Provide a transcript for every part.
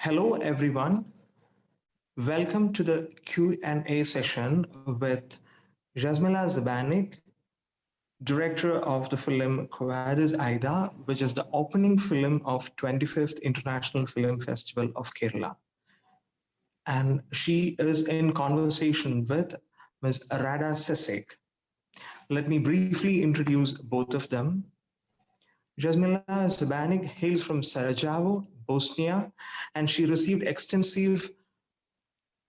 Hello, everyone. Welcome to the Q&A session with Jasmila Zbanic, director of the film Quo Vadis, Aida, which is the opening film of 25th International Film Festival of Kerala. And she is in conversation with Ms. Rada Sesic. Let me briefly introduce both of them. Jasmila Zbanic hails from Sarajevo, Bosnia, and she received extensive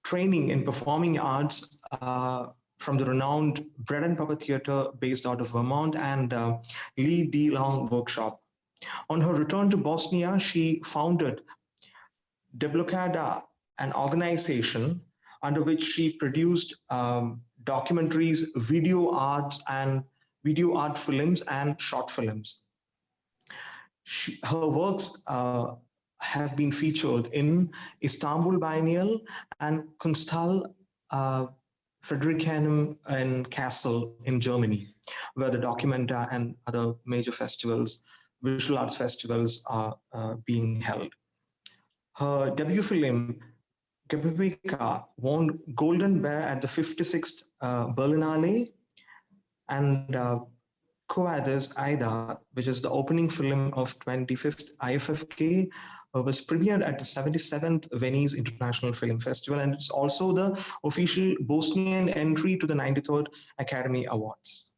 training in performing arts from the renowned Bread and Puppet Theatre based out of Vermont and Lee D. Long Workshop. On her return to Bosnia, she founded Deblokada, an organization under which she produced documentaries, video art films, and short films. Her works have been featured in Istanbul Biennial and Kunsthal Friedrichshain and Kassel in Germany, where the Documenta and other major festivals, visual arts festivals, are being held. Her debut film, Gebeka, won Golden Bear at the 56th Berlinale, and Quo Vadis, Aida, which is the opening film of 25th IFFK, was premiered at the 77th Venice International Film Festival, and it's also the official Bosnian entry to the 93rd Academy Awards.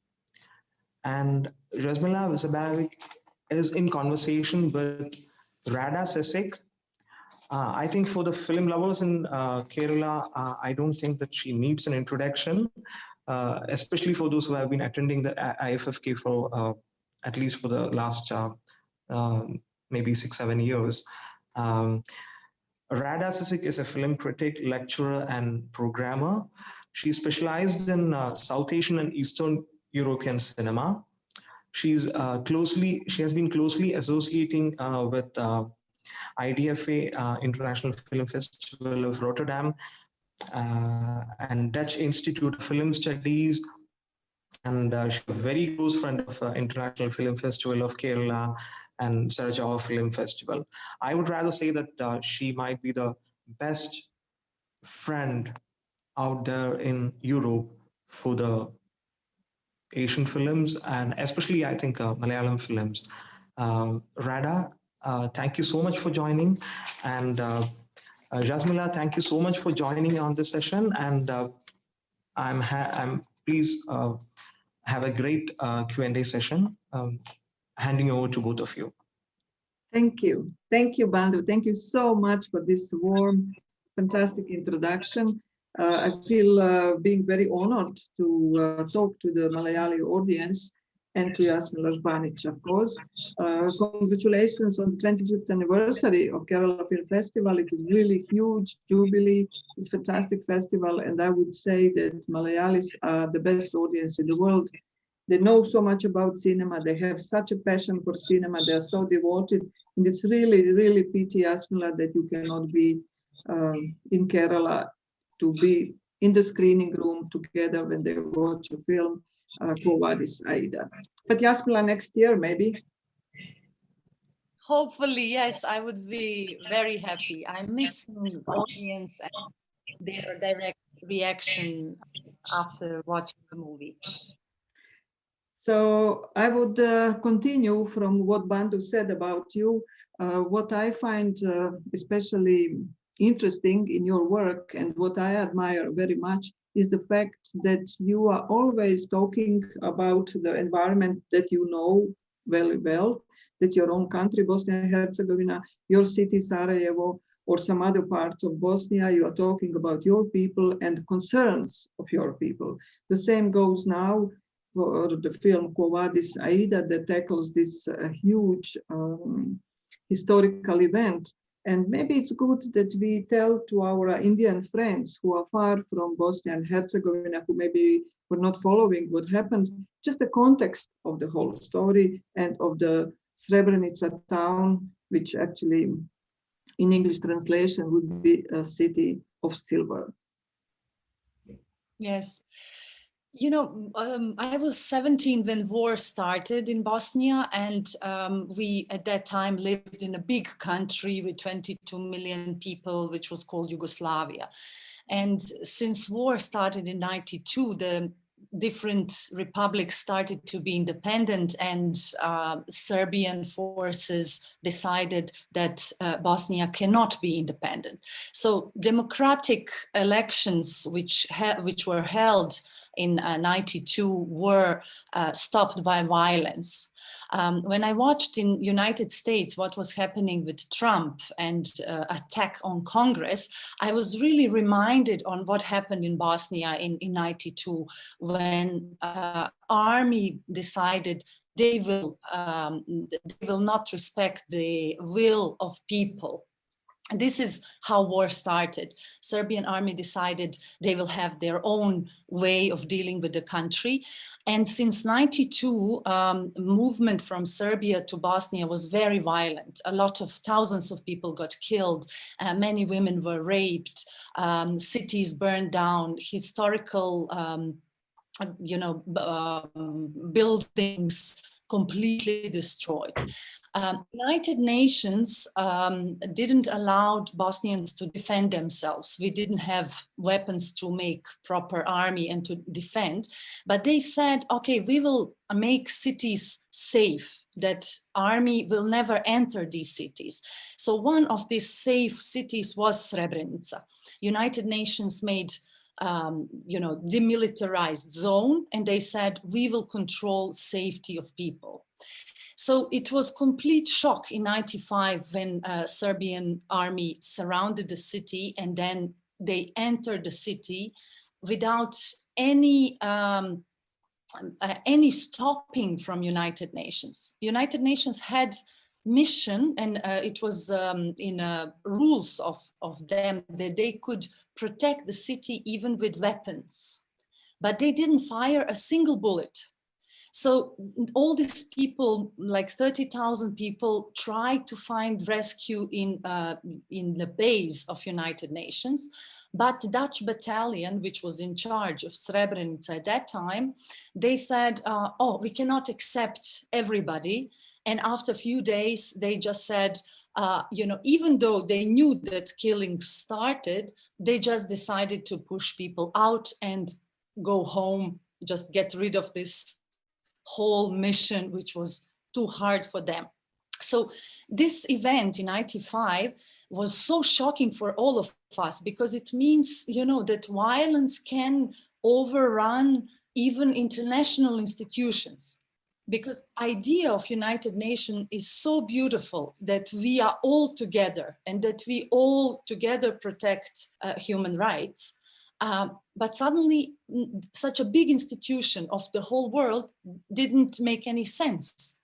And Jasmila Zbanic is in conversation with Rada Sesic. I think for the film lovers in Kerala, I don't think that she needs an introduction. Especially for those who have been attending the IFFK for at least for the last maybe 6-7 years. Rada Sesic is a film critic, lecturer, and programmer. She specialized in South Asian and Eastern European cinema. She has been closely associating with IDFA, International Film Festival of Rotterdam, and Dutch Institute of Film Studies, and she's a very close friend of International Film Festival of Kerala and Sarajevo Film Festival. I would rather say that she might be the best friend out there in Europe for the Asian films, and especially I think Malayalam films. Rada, thank you so much for joining, and Jasmila, thank you so much for joining on this session, and I'm please have a great Q&A session. Handing over to both of you. Thank you, Bandhu. Thank you so much for this warm, fantastic introduction. I feel being very honored to talk to the Malayali audience and to Jasmila Zbanic, of course. Congratulations on the 25th anniversary of Kerala Film Festival. It is really huge jubilee. It's a fantastic festival, and I would say that Malayalis are the best audience in the world. They know so much about cinema. They have such a passion for cinema. They are so devoted, and it's really, really pity, Jasmila, that you cannot be in Kerala to be in the screening room together when they watch a film. Quo Vadis, Aida. But Jasmila, next year, maybe? Hopefully, yes, I would be very happy. I'm missing audience and their direct reaction after watching the movie. So I would continue from what Bandhu said about you. What I find especially interesting in your work and what I admire very much is the fact that you are always talking about the environment that you know very well, that your own country, Bosnia and Herzegovina, your city, Sarajevo, or some other parts of Bosnia, you are talking about your people and concerns of your people. The same goes now for the film Quo Vadis, Aida, that tackles this huge historical event. And maybe it's good that we tell to our Indian friends who are far from Bosnia and Herzegovina, who maybe were not following what happened, just the context of the whole story and of the Srebrenica town, which actually in English translation would be a city of silver. Yes. You know, I was 17 when war started in Bosnia, and we at that time lived in a big country with 22 million people, which was called Yugoslavia. And since war started in 92, the different republics started to be independent, and Serbian forces decided that Bosnia cannot be independent. So democratic elections, which were held in 92, were stopped by violence. When I watched in United States what was happening with Trump and attack on Congress, I was really reminded on what happened in Bosnia in 92, when army decided they will not respect the will of people. This is how war started. Serbian army decided they will have their own way of dealing with the country. And since 92, movement from Serbia to Bosnia was very violent. A lot of thousands of people got killed. Many women were raped. Cities burned down. Historical, buildings completely destroyed. United Nations didn't allow Bosnians to defend themselves. We didn't have weapons to make proper army and to defend, but they said, okay, we will make cities safe, that army will never enter these cities. So one of these safe cities was Srebrenica. United Nations made demilitarized zone, and they said, we will control safety of people. So it was complete shock in 95 when Serbian army surrounded the city, and then they entered the city without any stopping from United Nations. United Nations had mission, and it was in rules of them that they could protect the city even with weapons, but they didn't fire a single bullet. So all these people, like 30,000 people, tried to find rescue in the base of United Nations, but the Dutch battalion, which was in charge of Srebrenica at that time, they said, oh, we cannot accept everybody. And after a few days, they just said, even though they knew that killings started, they just decided to push people out and go home, just get rid of this whole mission, which was too hard for them. So this event in 95 was so shocking for all of us, because it means, that violence can overrun even international institutions. Because idea of United Nations is so beautiful, that we are all together and that we all together protect human rights. But suddenly such a big institution of the whole world didn't make any sense.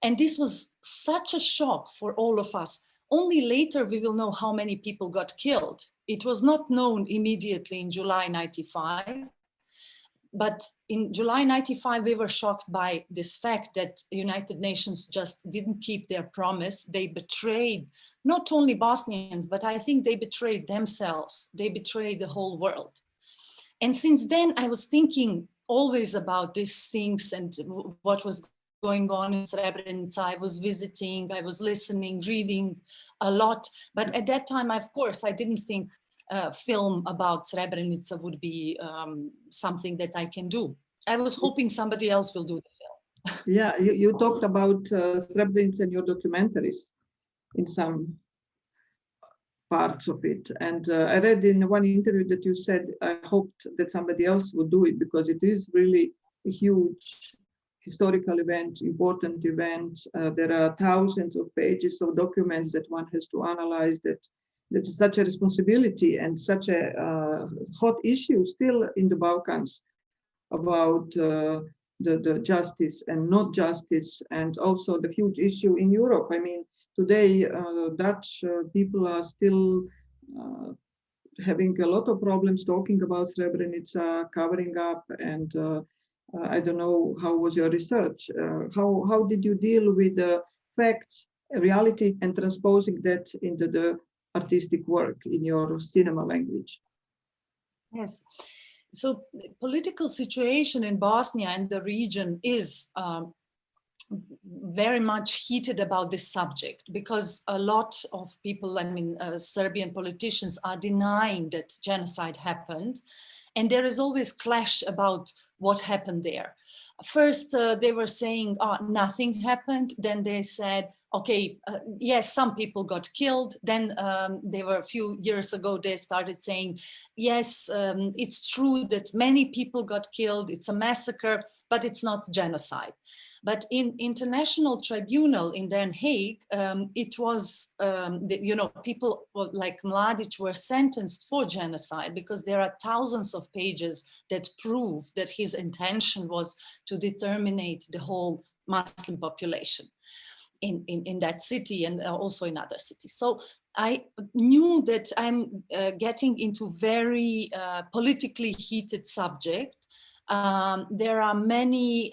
And this was such a shock for all of us. Only later we will know how many people got killed. It was not known immediately in July 95. But in July 95, we were shocked by this fact that United Nations just didn't keep their promise. They betrayed not only Bosnians, but I think they betrayed themselves. They betrayed the whole world. And since then, I was thinking always about these things and what was going on in Srebrenica. I was visiting, I was listening, reading a lot. But at that time, of course, I didn't think film about Srebrenica would be something that I can do. I was hoping somebody else will do the film. Yeah, you talked about Srebrenica in your documentaries in some parts of it. And I read in one interview that you said, I hoped that somebody else would do it, because it is really a huge historical event, important event. There are thousands of pages of documents that one has to analyze, that's such a responsibility and such a hot issue still in the Balkans about the justice and not justice, and also the huge issue in Europe. I mean, today Dutch people are still having a lot of problems talking about Srebrenica, covering up, and I don't know, how was your research? How did you deal with the facts, reality, and transposing that into the artistic work in your cinema language? Yes. So the political situation in Bosnia and the region is very much heated about this subject, because a lot of people, I mean, Serbian politicians are denying that genocide happened. And there is always clash about what happened there. First, they were saying, oh, nothing happened. Then they said, okay, yes, some people got killed. Then they were a few years ago, they started saying, yes, it's true that many people got killed. It's a massacre, but it's not genocide. But in international tribunal in Den Haag, it was, people like Mladic were sentenced for genocide, because there are thousands of pages that prove that his intention was to determinate the whole Muslim population in that city and also in other cities. So I knew that I'm getting into very politically heated subject. There are many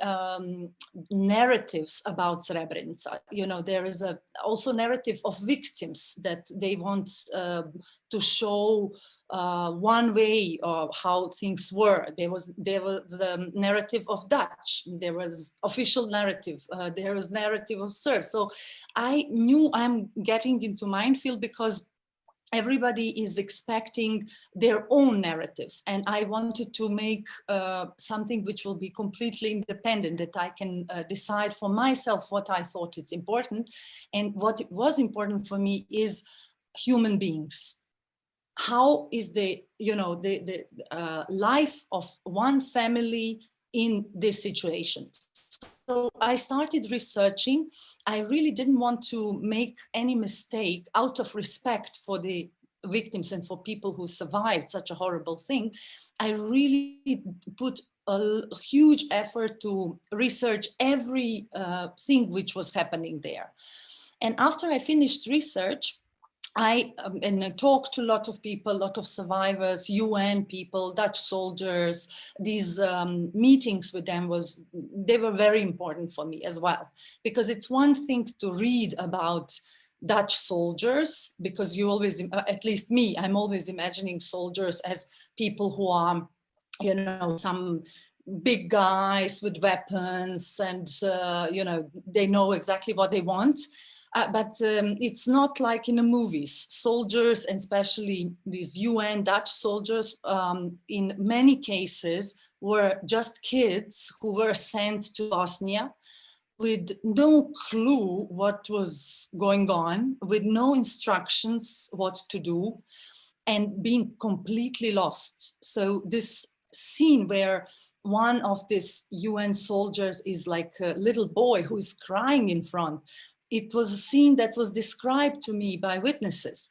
narratives about Srebrenica. You know, there is also narrative of victims that they want to show one way of how things were. There was the narrative of Dutch. There was official narrative. There was narrative of Serbs. So I knew I'm getting into minefield, because everybody is expecting their own narratives. And I wanted to make something which will be completely independent, that I can decide for myself what I thought is important. And what was important for me is human beings. How is the life of one family in this situation? So I started researching. I really didn't want to make any mistake out of respect for the victims and for people who survived such a horrible thing. I really put a huge effort to research every thing which was happening there. And after I finished research, I talked to a lot of people, a lot of survivors, UN people, Dutch soldiers. These meetings with them they were very important for me as well, because it's one thing to read about Dutch soldiers, because you always, at least me, I'm always imagining soldiers as people who are, some big guys with weapons and, they know exactly what they want. But it's not like in the movies. Soldiers, and especially these UN Dutch soldiers, in many cases were just kids who were sent to Bosnia with no clue what was going on, with no instructions what to do, and being completely lost. So this scene where one of these UN soldiers is like a little boy who is crying in front, it was a scene that was described to me by witnesses,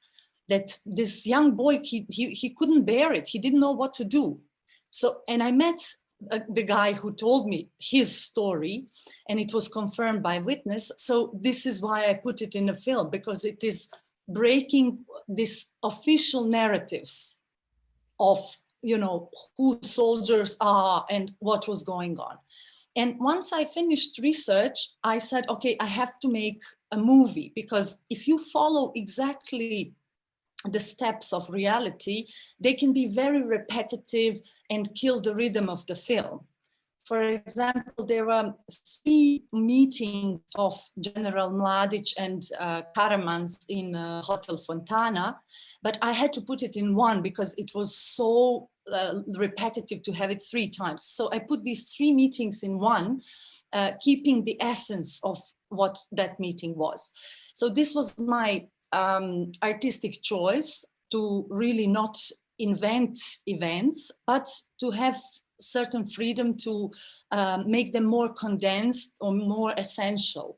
that this young boy, he couldn't bear it. He didn't know what to do. So, and I met the guy who told me his story, and it was confirmed by witness. So this is why I put it in the film, because it is breaking these official narratives of, who soldiers are and what was going on. And once I finished research, I said, okay, I have to make a movie, because if you follow exactly the steps of reality, they can be very repetitive and kill the rhythm of the film. For example, there were 3 meetings of General Mladic and Karamans in Hotel Fontana, but I had to put it in one because it was so repetitive to have it 3 times. So I put these 3 meetings in one, keeping the essence of what that meeting was. So this was my artistic choice, to really not invent events, but to have certain freedom to make them more condensed or more essential.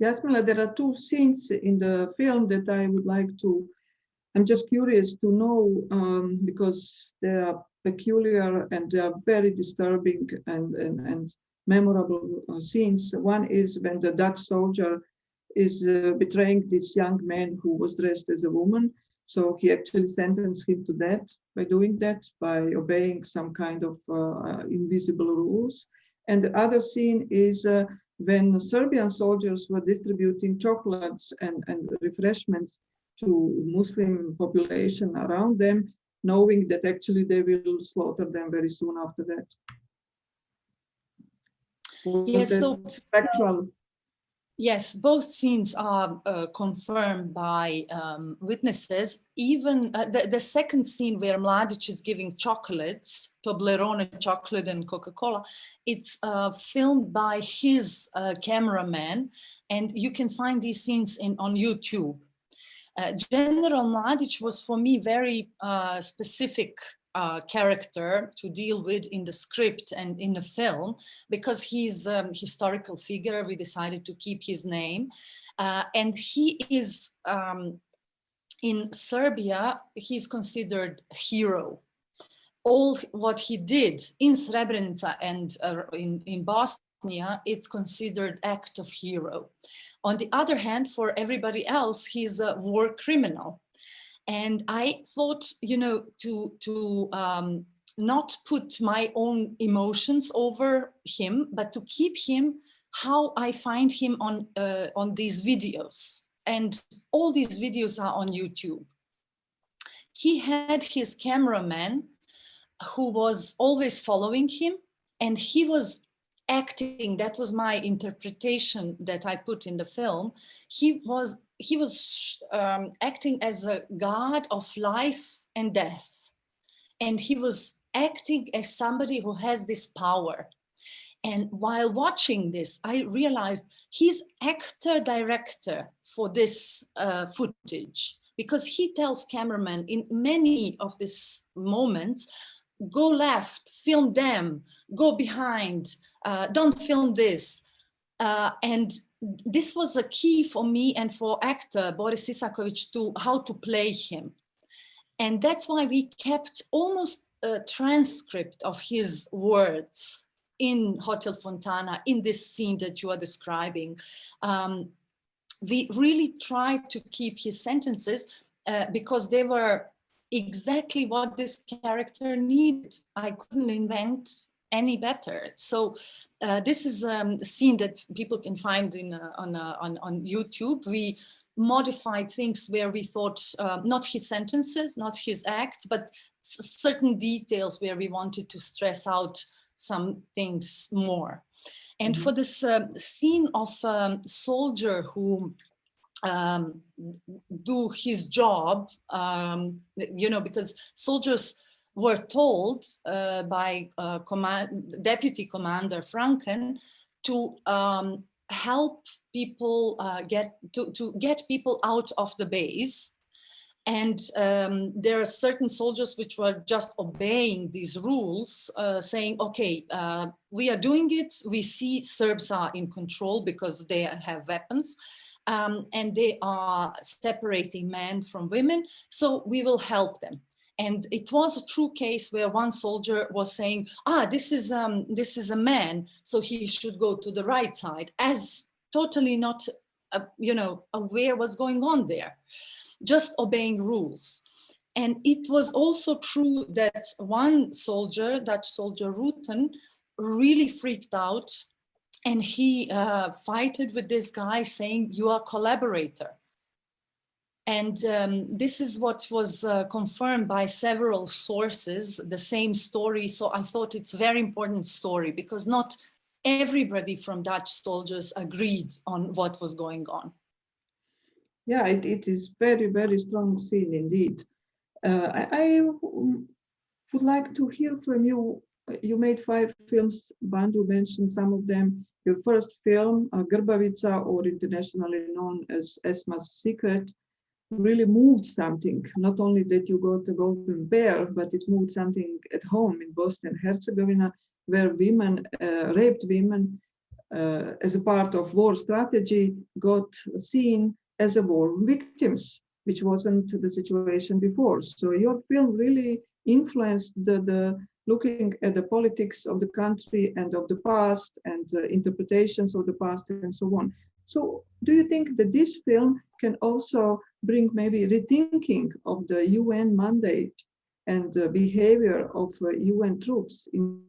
Jasmila, there are 2 scenes in the film that I would like to, I'm just curious to know, because they are peculiar and they are very disturbing and memorable scenes. One is when the Dutch soldier is betraying this young man who was dressed as a woman. So he actually sentenced him to death by doing that, by obeying some kind of invisible rules. And the other scene is when Serbian soldiers were distributing chocolates and refreshments to Muslim population around them. knowing that actually they will slaughter them very soon after that. Yes, so factual? Yes, both scenes are confirmed by witnesses. Even the second scene where Mladic is giving chocolates, Toblerone chocolate and Coca-Cola, it's filmed by his cameraman, and you can find these scenes on YouTube. General Mladic was for me very specific character to deal with in the script and in the film, because he's a historical figure. We decided to keep his name, and he is in Serbia, he's considered a hero. All what he did in Srebrenica and in Bosnia, it's considered act of hero. On the other hand, for everybody else, he's a war criminal. And I thought, you know, to not put my own emotions over him, but to keep him how I find him on these videos. And all these videos are on YouTube. He had his cameraman who was always following him, and he was acting, that was my interpretation that I put in the film. He was acting as a god of life and death. And he was acting as somebody who has this power. And while watching this, I realized he's actor-director for this footage, because he tells cameramen in many of these moments, go left, film them, go behind, don't film this. And this was a key for me and for actor Boris Isakovic to how to play him. And that's why we kept almost a transcript of his words in Hotel Fontana, in this scene that you are describing. We really tried to keep his sentences because they were exactly what this character needed. I couldn't invent any better. So this is a scene that people can find on YouTube. We modified things where we thought not his sentences, not his acts, but certain details where we wanted to stress out some things more. And for this scene of soldier who do his job, you know, because soldiers were told by Deputy Commander Franken to help people to get people out of the base. And there are certain soldiers which were just obeying these rules, saying, okay, we are doing it. We see Serbs are in control because they have weapons. And they are separating men from women, so we will help them. And it was a true case where one soldier was saying, this is a man, so he should go to the right side, as totally not, you know, aware what's going on there, just obeying rules. And it was also true that one soldier, Dutch soldier Rutten, really freaked out. And he fighted with this guy saying, you are a collaborator. And this is what was confirmed by several sources, the same story. So I thought it's a very important story because not everybody from Dutch soldiers agreed on what was going on. Yeah, it is very, very strong scene indeed. I would like to hear from you. You made 5 films, Bandu mentioned some of them. Your first film, Grbavica, or internationally known as Esma's Secret, really moved something. Not only that you got the Golden Bear, but it moved something at home in Bosnia and Herzegovina, where women, raped women, as a part of war strategy, got seen as a war victims, which wasn't the situation before. So your film really influenced the looking at the politics of the country and of the past and interpretations of the past and so on. So do you think that this film can also bring maybe rethinking of the UN mandate and the behavior of UN troops in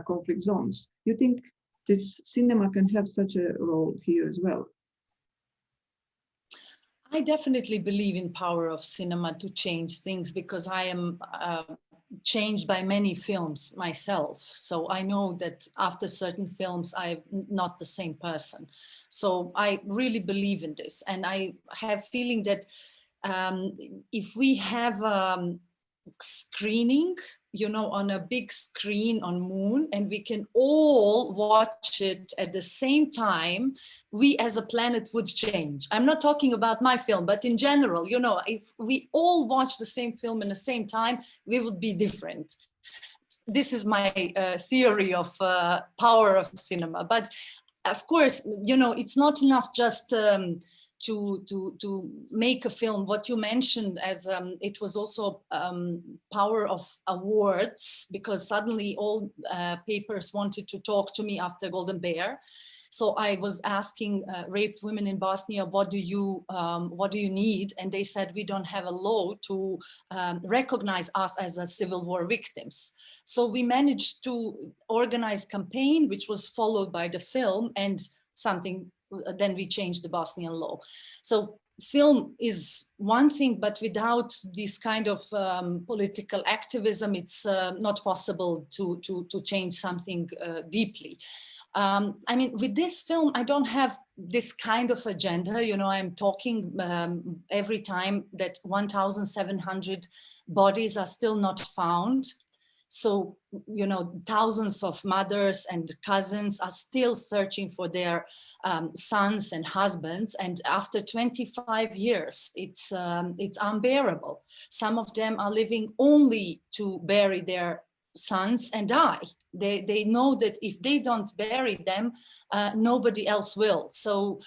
conflict zones? Do you think this cinema can have such a role here as well? I definitely believe in power of cinema to change things, because I am changed by many films myself. So I know that after certain films, I'm not the same person. So I really believe in this. And I have feeling that if we have screening, you know, on a big screen on Moon, and we can all watch it at the same time, we as a planet would change. I'm not talking about my film, but in general, you know, if we all watch the same film in the same time, we would be different. This is my theory of power of cinema. But of course, you know, it's not enough just to make a film. What you mentioned as it was also power of awards, because suddenly all papers wanted to talk to me after Golden Bear. So I was asking raped women in Bosnia, what do you need? And they said, we don't have a law to recognize us as a civil war victims. So we managed to organize campaign, which was followed by the film, and something, then we changed the Bosnian law. So film is one thing, but without this kind of political activism, it's not possible to change something deeply. I mean, with this film, I don't have this kind of agenda. You know, I'm talking every time that 1,700 bodies are still not found. So, you know, thousands of mothers and cousins are still searching for their sons and husbands. And after 25 years, it's unbearable. Some of them are living only to bury their sons and die. They know that if they don't bury them, nobody else will. So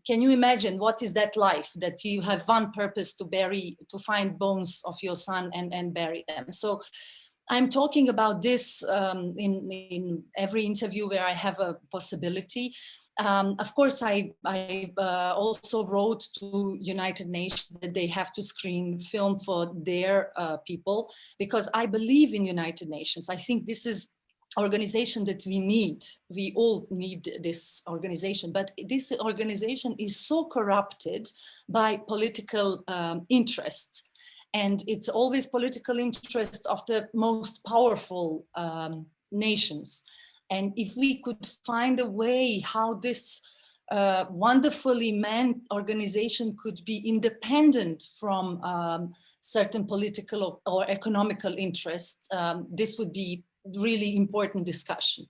can you imagine what is that life, that you have one purpose to find bones of your son and bury them? So I'm talking about this in every interview where I have a possibility. Of course, I also wrote to United Nations that they have to screen film for their people, because I believe in United Nations. I think this is organization that we need. We all need this organization, but this organization is so corrupted by political interests. And it's always political interest of the most powerful nations. And if we could find a way how this wonderfully manned organization could be independent from certain political or economical interests, this would be really important discussion.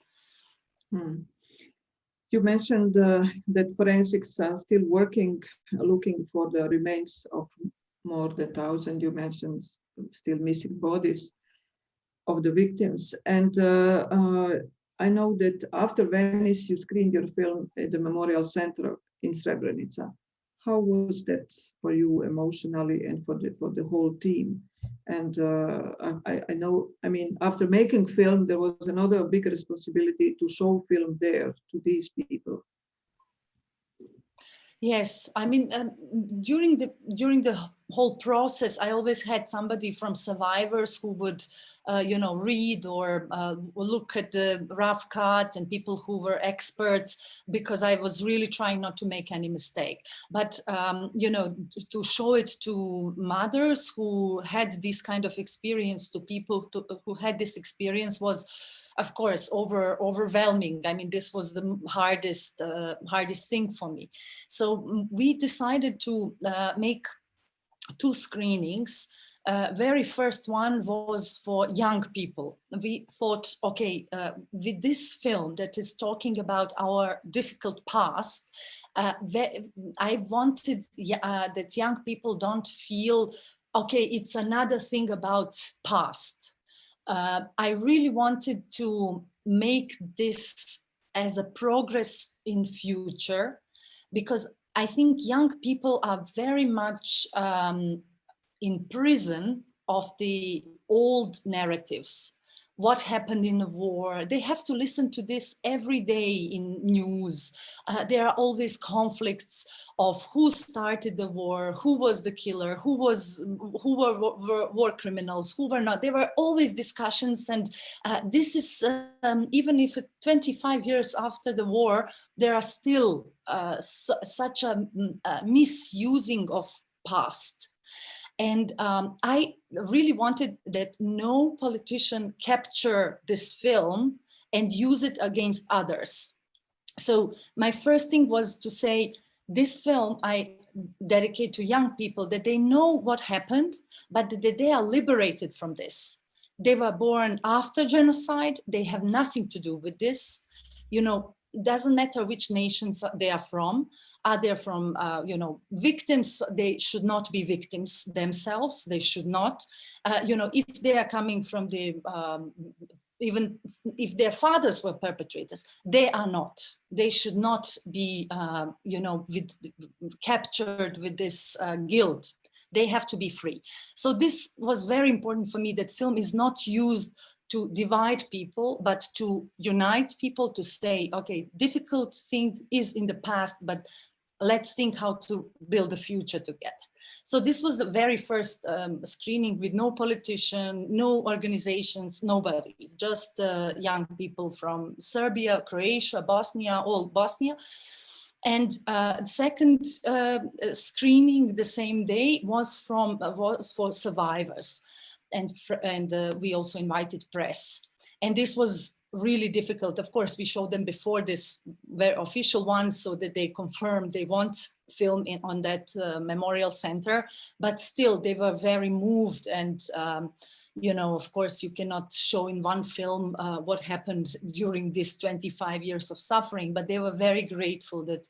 You mentioned that forensics are still working, looking for the remains of more than 1,000. You mentioned still missing bodies of the victims. And I know that after Venice, you screened your film at the Memorial Center in Srebrenica. How was that for you emotionally and for the whole team? And I know, I mean, after making film, there was another big responsibility to show film there to these people. Yes, I mean, during the whole process, I always had somebody from survivors who would, you know, read or look at the rough cut, and people who were experts, because I was really trying not to make any mistake. But, you know, to show it to mothers who had this kind of experience, to people who had this experience, was, of course, overwhelming. I mean, this was the hardest thing for me. So we decided to make 2 screenings. Very first one was for young people. We thought, okay, with this film that is talking about our difficult past, I wanted that young people don't feel, okay, it's another thing about past. I really wanted to make this as a progress in future, because I think young people are very much in prison of the old narratives. what happened in the war. They have to listen to this every day in news. There are always conflicts of who started the war, who was the killer, who were war criminals, who were not. There were always discussions, and this is even if 25 years after the war, there are still such a misusing of past. And I really wanted that no politician capture this film and use it against others. So my first thing was to say, this film I dedicate to young people, that they know what happened, but that they are liberated from this. They were born after genocide. They have nothing to do with this. You know, it doesn't matter which nations they are from. Are they from, you know, victims? They should not be victims themselves. They should not. You know, if they are coming from the, even if their fathers were perpetrators, they are not. They should not be, you know, captured with this guilt. They have to be free. So this was very important for me, that film is not used to divide people, but to unite people, to say, okay, difficult thing is in the past, but let's think how to build a future together. So this was the very first screening with no politician, no organizations, nobody, just young people from Serbia, Croatia, Bosnia, all Bosnia. And second screening the same day was for survivors. And we also invited press. And this was really difficult. Of course, we showed them before this very official one, so that they confirmed they want film on that memorial center, but still they were very moved. And, you know, of course, you cannot show in one film what happened during these 25 years of suffering, but they were very grateful that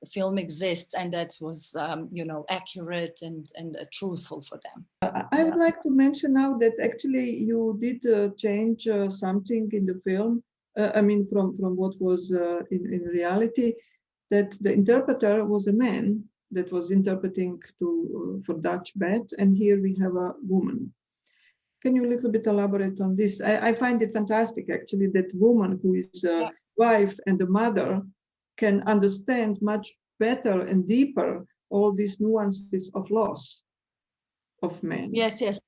the film exists and that was, you know, accurate and truthful for them. I would like to mention now that actually you did change something in the film. I mean, from what was in reality, that the interpreter was a man that was interpreting for Dutch Bet, and here we have a woman. Can you a little bit elaborate on this? I find it fantastic, actually, that woman who is a wife and a mother can understand much better and deeper all these nuances of loss of men. Yes, yes.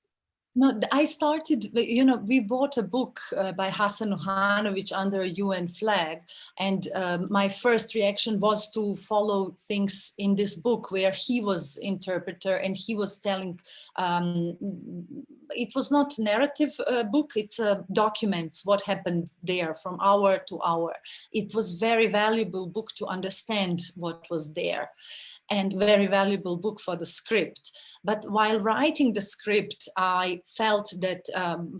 No, I started, you know, we bought a book by Hasan Uhanovic under a UN flag. And my first reaction was to follow things in this book where he was interpreter and he was telling, it was not narrative book, it's documents what happened there from hour to hour. It was very valuable book to understand what was there, and very valuable book for the script. But while writing the script, I felt that,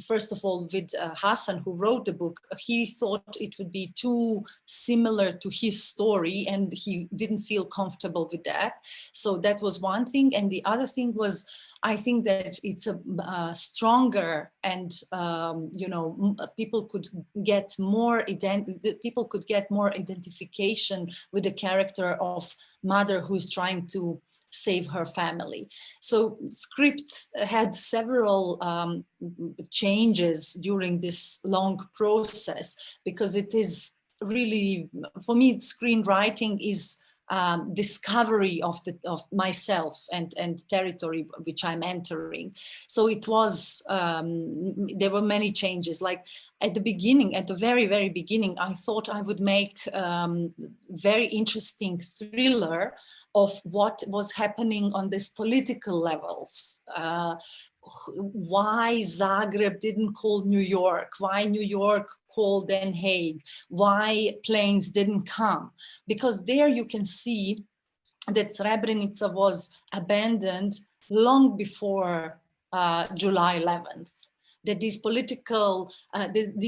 first of all, with Hasan, who wrote the book, he thought it would be too similar to his story, and he didn't feel comfortable with that. So that was one thing. And the other thing was, I think that it's a stronger, and you know, people could get more identification with the character of mother who is trying to save her family. So script had several changes during this long process, because it is really, for me, screenwriting is discovery of myself and territory which I'm entering. So it was, there were many changes. Like at the beginning, at the very, very beginning, I thought I would make very interesting thriller of what was happening on this political levels. Why Zagreb didn't call New York, why New York called Den Haag, why planes didn't come. Because there you can see that Srebrenica was abandoned long before July 11th. That these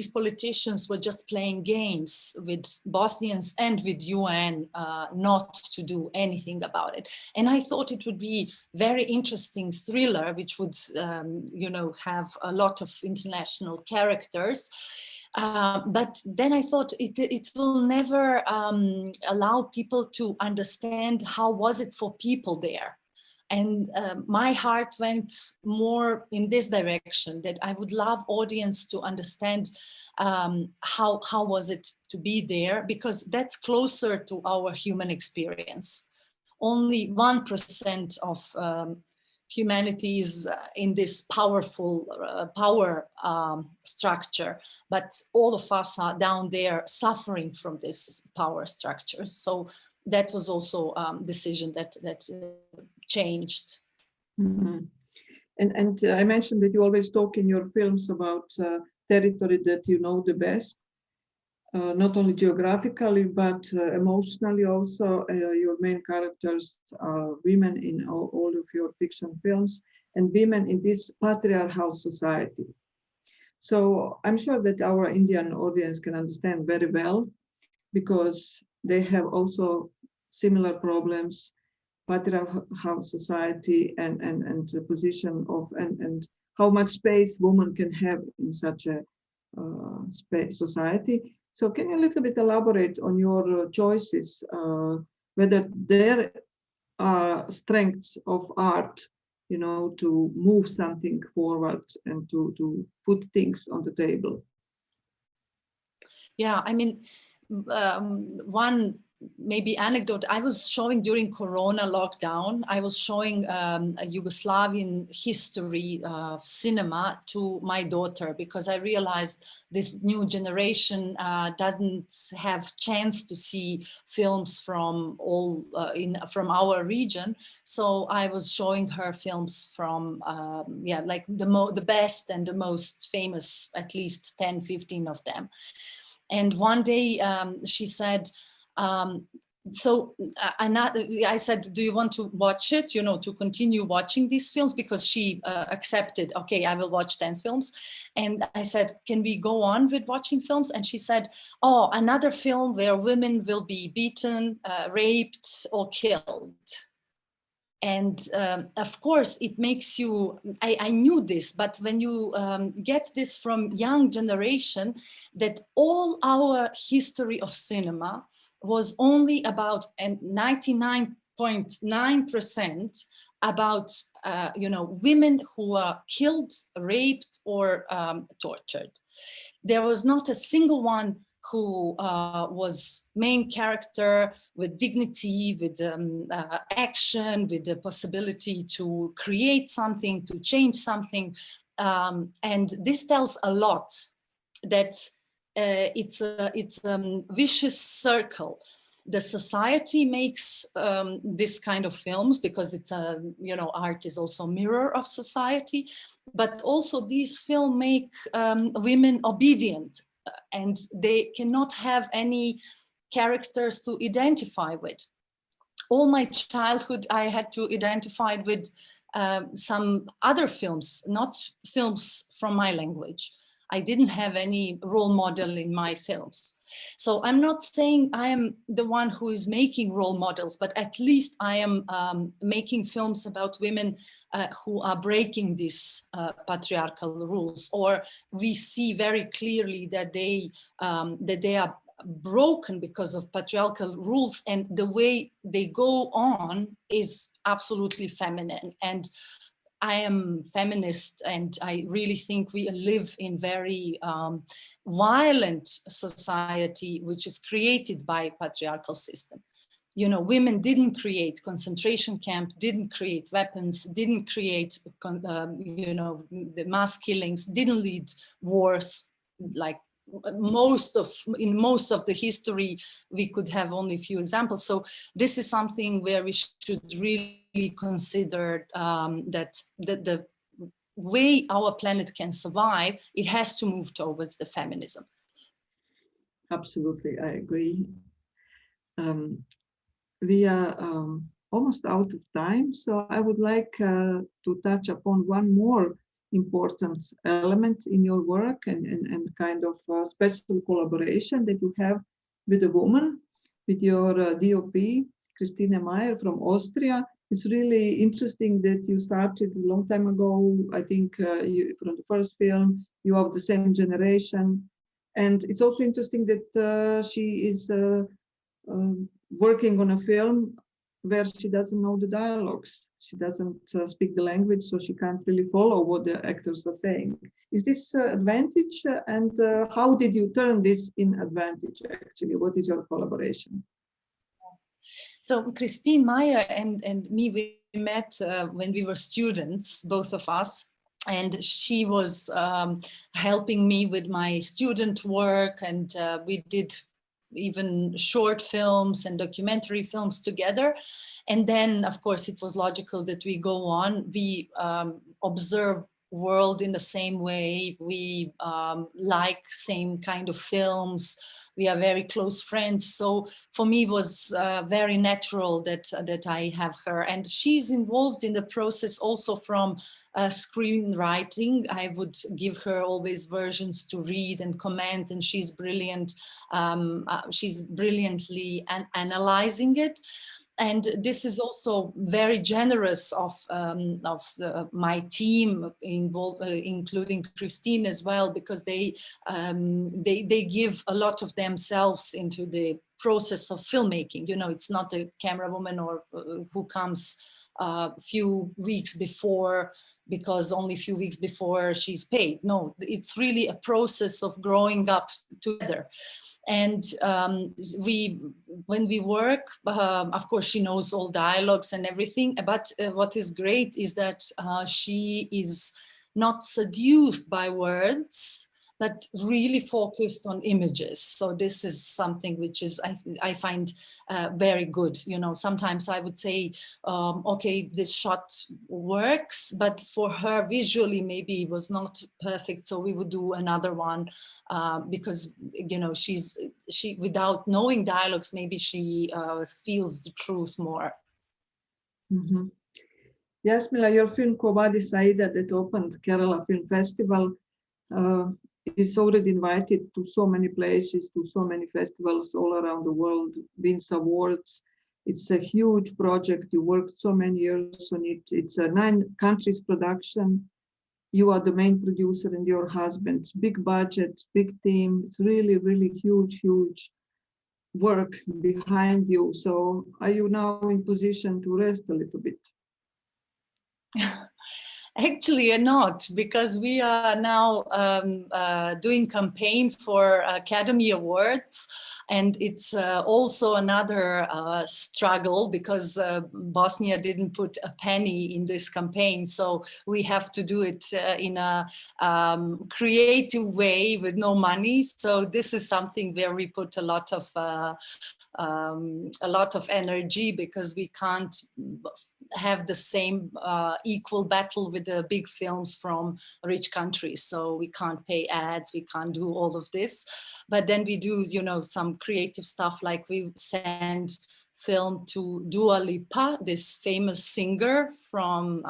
politicians were just playing games with Bosnians and with UN, not to do anything about it. And I thought it would be very interesting thriller, which would, you know, have a lot of international characters. But then I thought it will never allow people to understand how was it for people there. And my heart went more in this direction, that I would love audience to understand how was it to be there, because that's closer to our human experience. Only 1% of humanity is in this powerful power structure, but all of us are down there suffering from this power structure. So that was also a decision that changed. Mm-hmm. And I mentioned that you always talk in your films about territory that you know the best, not only geographically, but emotionally also. Your main characters are women in all of your fiction films, and women in this patriarchal society. So I'm sure that our Indian audience can understand very well, because they have also similar problems, patriarchal society, and the position of and how much space women can have in such a society. So can you a little bit elaborate on your choices, whether there are strengths of art, you know, to move something forward and to put things on the table? Yeah, I mean, one maybe anecdote, I was showing during Corona lockdown, I was showing a Yugoslavian history of cinema to my daughter, because I realized this new generation doesn't have chance to see films from all from our region. So I was showing her films from yeah, like the best and the most famous, at least 10, 15 of them. And one day she said, I said, do you want to watch it, you know, to continue watching these films? Because she accepted, okay, I will watch 10 films. And I said, can we go on with watching films? And she said, oh, another film where women will be beaten, raped, or killed. And of course, it makes you, I knew this, but when you get this from young generation, that all our history of cinema was only about 99.9% about, you know, women who are killed, raped, or tortured. There was not a single one who was main character with dignity, with action, with the possibility to create something, to change something. And this tells a lot, that it's a vicious circle. The society makes this kind of films because it's a, you know, art is also a mirror of society, but also these films make women obedient, and they cannot have any characters to identify with. All my childhood, I had to identify with some other films, not films from my language. I didn't have any role model in my films. So I'm not saying I am the one who is making role models, but at least I am making films about women who are breaking these patriarchal rules, or we see very clearly that they are broken because of patriarchal rules, and the way they go on is absolutely feminine. And I am feminist, and I really think we live in very violent society, which is created by patriarchal system. You know, women didn't create concentration camp, didn't create weapons, didn't create, you know, the mass killings, didn't lead wars. Like in most of the history, we could have only a few examples. So this is something where we should really consider that the way our planet can survive, it has to move towards the feminism. Absolutely, I agree. We are almost out of time, so I would like to touch upon one more important element in your work, and kind of special collaboration that you have with a woman, with your DOP, Christine Meyer from Austria. It's really interesting that you started a long time ago. I think from the first film, you are of the same generation. And it's also interesting that she is working on a film where she doesn't know the dialogues. She doesn't speak the language, so she can't really follow what the actors are saying. Is this advantage? And how did you turn this in advantage, actually? What is your collaboration? So Christine Meyer and me, we met when we were students, both of us. And she was helping me with my student work, and we did even short films and documentary films together. And then, of course, it was logical that we go on. We observe world in the same way. We like same kind of films. We are very close friends. So for me, it was very natural that I have her. And she's involved in the process also from screenwriting. I would give her always versions to read and comment, and she's brilliant. She's brilliantly analyzing it. And this is also very generous of my team involved, including Christine as well, because they give a lot of themselves into the process of filmmaking. You know, it's not a camera woman or who comes a few weeks before, because only a few weeks before she's paid. No, it's really a process of growing up together. And when we work, of course, she knows all dialogues and everything. But what is great is that she is not seduced by words, but really focused on images. So this is something which is, I find very good. You know, sometimes I would say, okay, this shot works, but for her visually, maybe it was not perfect. So we would do another one because, you know, she without knowing dialogues, maybe she feels the truth more. Mm-hmm. Jasmila, your film Quo Vadis, Aida, that opened Kerala Film Festival, is already invited to so many places, to so many festivals all around the world, wins awards. It's a huge project. You worked so many years on it. It's a 9 countries production. You are the main producer and your husband. Big budget, big team. It's really, really huge, huge work behind you. So are you now in position to rest a little bit? Actually, not, because we are now doing campaign for Academy Awards, and it's also another struggle because Bosnia didn't put a penny in this campaign, so we have to do it in a creative way with no money. So this is something where we put a lot of energy, because we can't have the same equal battle with the big films from rich countries. So we can't pay ads, we can't do all of this. But then we do, you know, some creative stuff, like we send film to Dua Lipa, this famous singer from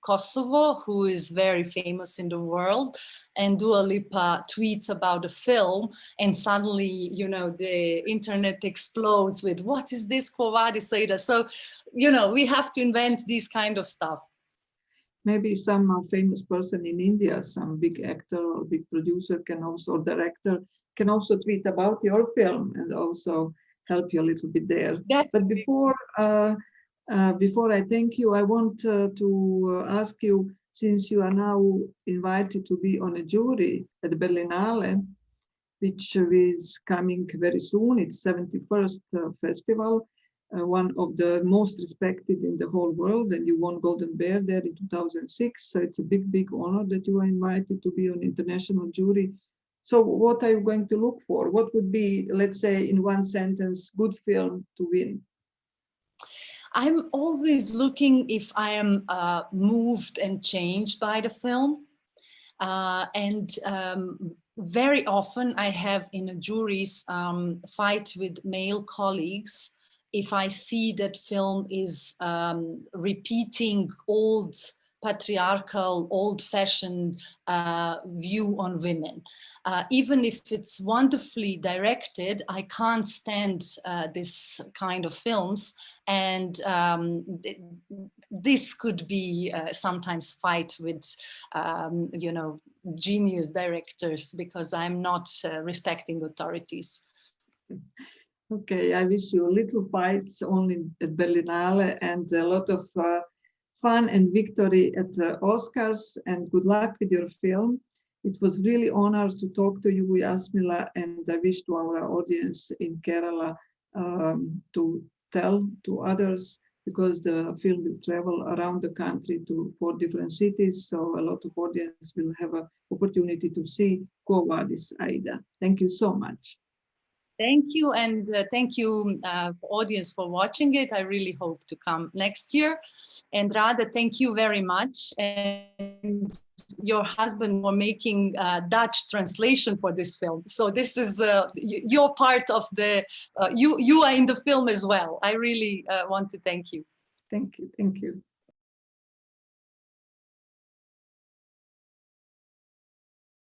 Kosovo, who is very famous in the world. And Dua Lipa tweets about the film, and suddenly, you know, the internet explodes with, what is this Quo Vadis, Aida? So, you know, we have to invent these kind of stuff. Maybe some famous person in India, some big actor or big producer can also, or director, can also tweet about your film and also help you a little bit there. But before I thank you, I want to ask you, since you are now invited to be on a jury at the Berlinale, which is coming very soon, it's 71st festival, one of the most respected in the whole world, and you won Golden Bear there in 2006. So it's a big, big honor that you are invited to be on international jury. So what are you going to look for? What would be, let's say, in one sentence, good film to win? I'm always looking if I am moved and changed by the film. Very often I have in a juries fight with male colleagues if I see that film is repeating old patriarchal, old-fashioned view on women. Even if it's wonderfully directed, I can't stand this kind of films. And this could be sometimes fight with, you know, genius directors, because I'm not respecting authorities. Okay, I wish you little fights only at Berlinale and a lot of fun and victory at the Oscars, and good luck with your film. It was really honor to talk to you, Jasmila, and I wish to our audience in Kerala to tell to others, because the film will travel around the country to 4 different cities, so a lot of audience will have an opportunity to see Quo Vadis, Aida. Thank you so much. Thank you, and thank you, audience, for watching it. I really hope to come next year. And Rada, thank you very much. And your husband for making Dutch translation for this film. So this is you're part of the, you are in the film as well. I really want to thank you. Thank you. Thank you.